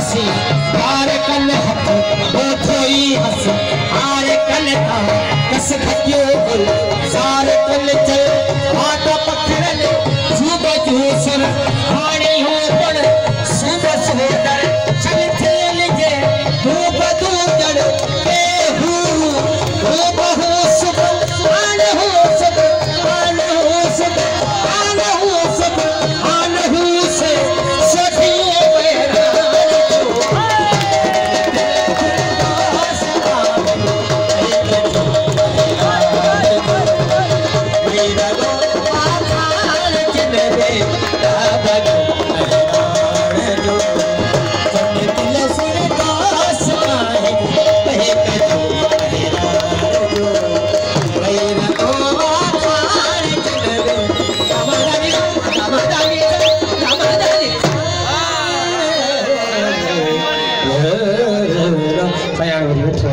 हसी हार कल हथ वो थोई हस हार कल था कस खतियो गुल सार कल चल हाथ पखरल जूब जूसर हाणे हो पण सुब सोदर चल थेल जे धूप दूदड़ के हू धूप हो सुब आन हो सब आन हो सब आन हो सब आन हो से सखी Yeah.